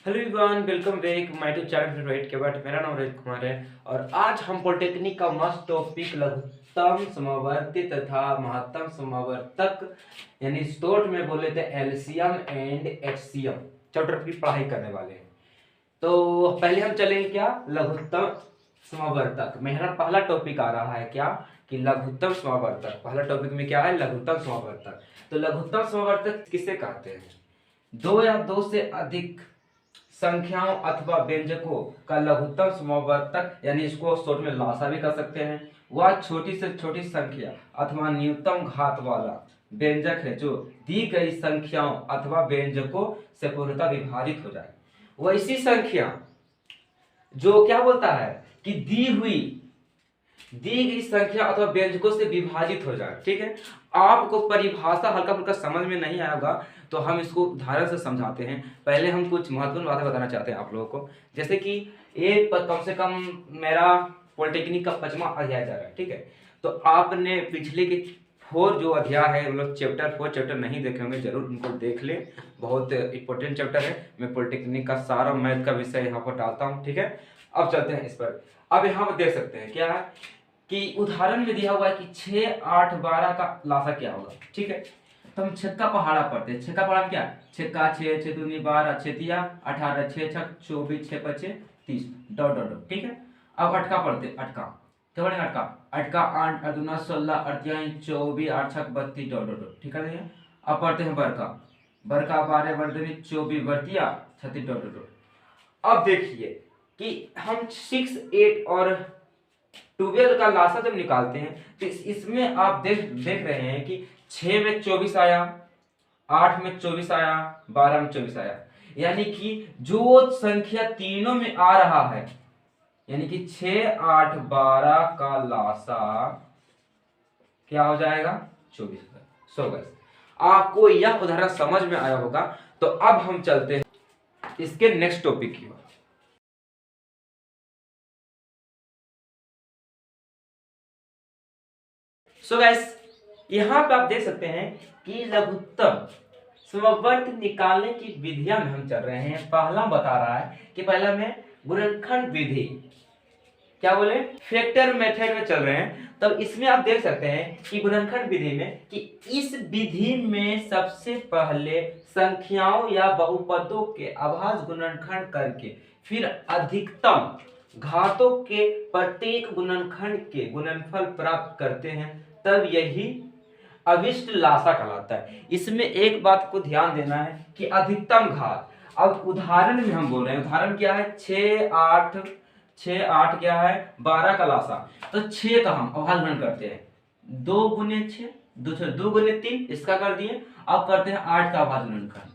Hello everyone, welcome back my to channel Rohit के but मेरा नाम रोहित कुमार है। और आज हम पॉलिटेक्निक का मस्त टॉपिक लघुत्तम समवर्ती तथा महत्तम समवर्तक यानी शॉर्ट में बोले थे एलसीएम एंड एचसीएम चैप्टर की पढ़ाई करने वाले हैं। तो पहले हम चलेंगे क्या लघुत्तम समवर्तक। मेरा पहला टॉपिक आ रहा है क्या कि लघुत्तम समवर्तक। पहला टॉपिक में क्या है लघुत्तम समवर्तक। तो लघुत्तम समवर्तक किसे कहते हैं? दो या दो से अधिक संख्याओं अथवा व्यंजकों का लघुत्तम समवर्तक यानी इसको शॉर्ट में लासा भी कर सकते हैं। वह छोटी से छोटी संख्या अथवा न्यूनतम घात वाला व्यंजक है जो दी गई संख्याओं अथवा व्यंजकों से पूर्णतः विभाजित हो जाए। वैसी संख्या जो क्या बोलता है कि दी गई संख्या अथवा व्यंजकों से विभाजित हो जाए। ठीक है, आपको परिभाषा हल्का फुल्का समझ में नहीं आया होगा तो हम इसको उदाहरण से समझाते हैं। पहले हम कुछ महत्वपूर्ण बातें बताना चाहते हैं आप लोगों को, जैसे कि एक कम से कम मेरा पॉलिटेक्निक का 5वां अध्याय जा रहा है। ठीक है, तो आपने पिछले के 4 जो अध्याय है मतलब चैप्टर 4 चैप्टर नहीं देखे होंगे, जरूर उनको देख ले। बहुत इंपॉर्टेंट चैप्टर है। मैं पॉलिटेक्निक का सारा मैथ का विषय यहाँ पर डालता हूँ। ठीक है, अब चलते हैं इस पर। अब यहाँ पर देख सकते हैं क्या है कि उदाहरण में दिया हुआ है कि 6, 8, 12 का लासा क्या होगा। ठीक है, तो हम छक्का पहाड़ा पढ़ते हैं। छक्का पहाड़ा क्या? छक्का 6, 6 दूनी 12, 6 तिया 18, 6 छक 24, 6 पचे 30 डॉट डॉट डॉट। ठीक है, अब अटका पढ़ते हैं। अटका क्या पढ़ेंगे? अटका अटका 8 8 दूना 16 अड़तियाई 24 8 छक 32 डॉट डॉट डॉट। ठीक है, अब पढ़ते हैं बरका। बरका 12 बरदनी 24 बरतिया 36 डॉट डॉट डॉट। अब देखिए कि हम 6, 8 और 12 का लासा जब निकालते हैं तो इसमें आप देख रहे हैं कि 6 में 24 आया, 8 में 24 आया, 12 में 24 आया। यानी कि जो संख्या तीनों में आ रहा है यानी कि 6, 8, 12 का लासा क्या हो जाएगा? 24। सो गाइस, आपको यह उदाहरण समझ में आया होगा। तो अब हम चलते हैं इसके नेक्स्ट टॉपिक की ओर। सो गाइस, यहाँ पे आप देख सकते हैं कि लघुत्तम समवर्त निकालने की विधियां में हम चल रहे हैं। पहला बता रहा है कि पहला में गुणनखंड विधि, क्या बोले, फैक्टर मेथड में चल रहे हैं। तब इसमें आप देख सकते हैं कि गुणनखंड विधि में कि इस विधि में सबसे पहले संख्याओं या बहुपदों के अभाज्य गुणनखंड करके फिर अधिकतम घातों के प्रत्येक गुणनखंड के गुणनफल प्राप्त करते हैं, तब यही अभिष्ट लासा कहलाता है। इसमें एक बात को ध्यान देना है कि अधिकतम घात। अब उदाहरण में हम बोल रहे हैं, उदाहरण क्या है? 6, 8 क्या है? 12 का लासा। तो 6 का हम अभाज्य गुणन करते हैं, 2 गुने 6 2 गुने 3 इसका कर दिए। अब करते हैं 8 का अभाज्य गुणनखंड।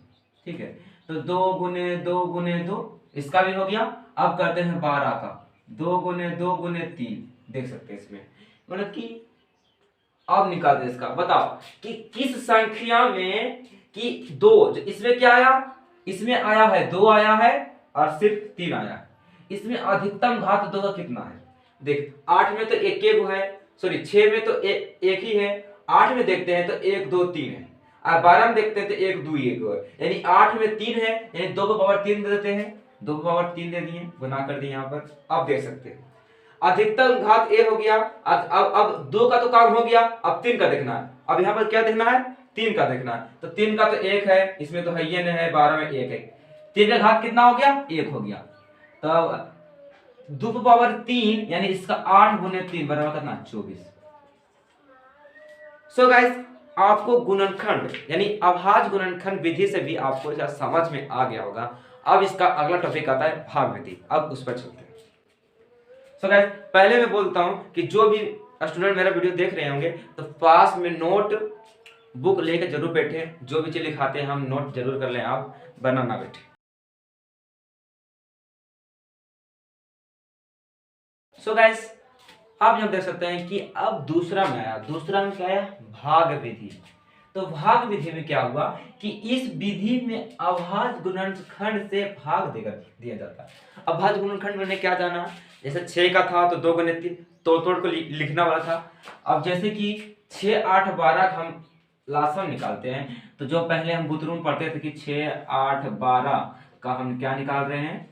ठीक है, तो 2 गुने 2 गुने 2 इसका भी हो गया। अब करते हैं 12 का 2 गुने 2 गुने 3। देख सकते हैं इसमें मतलब कि अब निकाल दे इसका। बताओ कि किस संख्या में कि 2 इसमें क्या आया? इसमें आया है 2 आया है और सिर्फ 3 आया है। इसमें अधिकतम घात 2 का कितना है? देख, 8 में तो एक एक है, सॉरी 6 में तो एक ही है। 8 में देखते हैं तो 1 2 3 है और 12 में देखते हैं तो 1 2 1 है। यानी 8 में 3 है, यानी 2 को पावर 3 दे देते हैं, 2 को पावर 3 दे दिए, गुना कर दिए यहाँ पर। अब देख सकते हैं अधिकतम घात ए हो गया। अब 2 का तो काम हो गया, अब 3 का देखना है। अब यहाँ पर क्या देखना है? 3 का देखना है। तो 3 का तो 1 है, इसमें तो है ये नहीं है, 12 में 1 है। 3 का घात कितना हो गया? 1 हो गया। तो अब 2 पावर 3 यानी इसका 8 गुने 3 बराबर कितना? 24। सो गाइस, आपको गुणनखंड यानी अभाज्य गुणनखंड विधि से भी आपको समझ में आ गया होगा। अब इसका अगला टॉपिक आता है भाग विधि। अब उस पर चलते हैं। सो गाइस, पहले मैं बोलता हूं कि जो भी स्टूडेंट मेरा वीडियो देख रहे होंगे तो पास में नोट बुक लेके जरूर बैठे। जो भी चीज लिखाते हैं हम नोट जरूर कर लें, आप बना ना बैठे। सो गाइस, आप यहां देख सकते हैं कि अब दूसरा में आया। दूसरा में क्या आया? भाग विधि। तो भाग विधि में क्या हुआ कि इस विधि में अभाज्य गुणनखंड से भाग देकर दिया जाता है। अभाज्य गुणनखंड मैंने क्या जाना? जैसे 6 का था तो 2 गुने 3 तोड़ तोड़ को लिखना वाला था। अब जैसे कि 6, 8, 12 हम लासा निकालते हैं तो जो पहले हम बुतरू में पढ़ते थे कि 6, 8, 12 का हम क्या निकाल रहे हैं,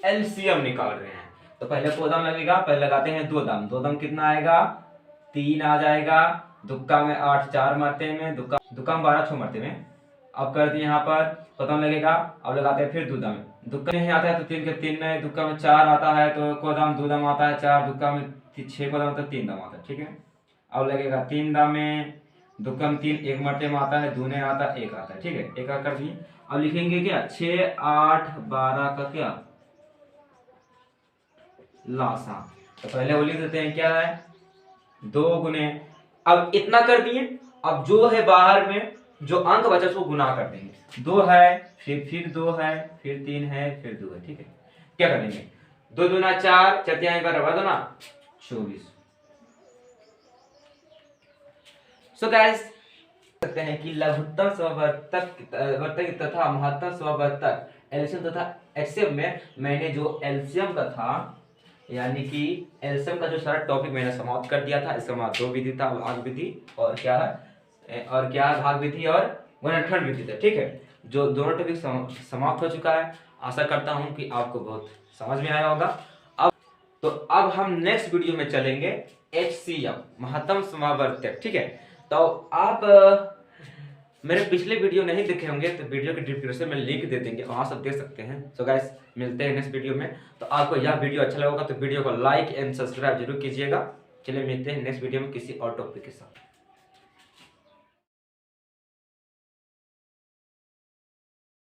एलसीएम निकाल रहे हैं। तो पहले को दाम लगेगा, पहले लगाते हैं दो दाम। दो दाम कितना आएगा, 3 आ जाएगा। दुक्का में 8 4 मरते में, दुक्का में 12 6 मरते में। अब कर दिए यहाँ पर कोदाम लगेगा। अब लगाते हैं फिर दो दाम। दुक्का में आता है तो 3 के 3 में, दुक्का में 4 आता है तो कोदाम दो दाम आता है 4, दुक्का में 6 कोदाम तो 3 दाम आता है। ठीक है, अब लगेगा 3 दाम में, दुक्का में 3 एक मरते में आता है, दूने आता है 1 आता है। ठीक है, एक कर दिए। अब लिखेंगे क्या, 6 8 12 का क्या लासा। तो पहले वो लिख देते हैं, क्या है 2 गुने। अब इतना कर दिए। अब जो है बाहर में जो अंक बचा उसको गुना कर देंगे। 2 है, फिर 2 है, फिर 3 है, फिर 2 है। ठीक है, क्या करेंगे, 2 दूना 4, 4 तिहाई का रबा दो ना 24। सो गाइस सकते हैं कि लघुत्तम समवर्तक तथा महत्तम समवर्तक एलसीएम तथा एचसीएफ में मैंने जो एलसीएम का था, यानी कि एलसीएम का जो सारा टॉपिक मैंने समाप्त कर दिया था। इसका मतलब 2 विधि था, भाग विधि और क्या है, और क्या भाग विधि और गुणनखंड विधि था। ठीक है, जो दोनों टॉपिक समाप्त हो चुका है। आशा करता हूं कि आपको बहुत समझ में आया होगा। अब हम नेक्स्ट वीडियो में चलेंगे एचसीएफ, महत्तम समवर्तक। ठीक है, तो आप मेरे पिछले वीडियो नहीं देखे होंगे तो वीडियो के डिस्क्रिप्शन में लिंक दे देंगे, वहां सब देख सकते हैं। सो गाइस मिलते हैं नेक्स्ट वीडियो में। तो आपको यह वीडियो अच्छा लगा तो वीडियो को लाइक एंड सब्सक्राइब जरूर कीजिएगा। चलिए मिलते हैं नेक्स्ट वीडियो में किसी और टॉपिक के साथ।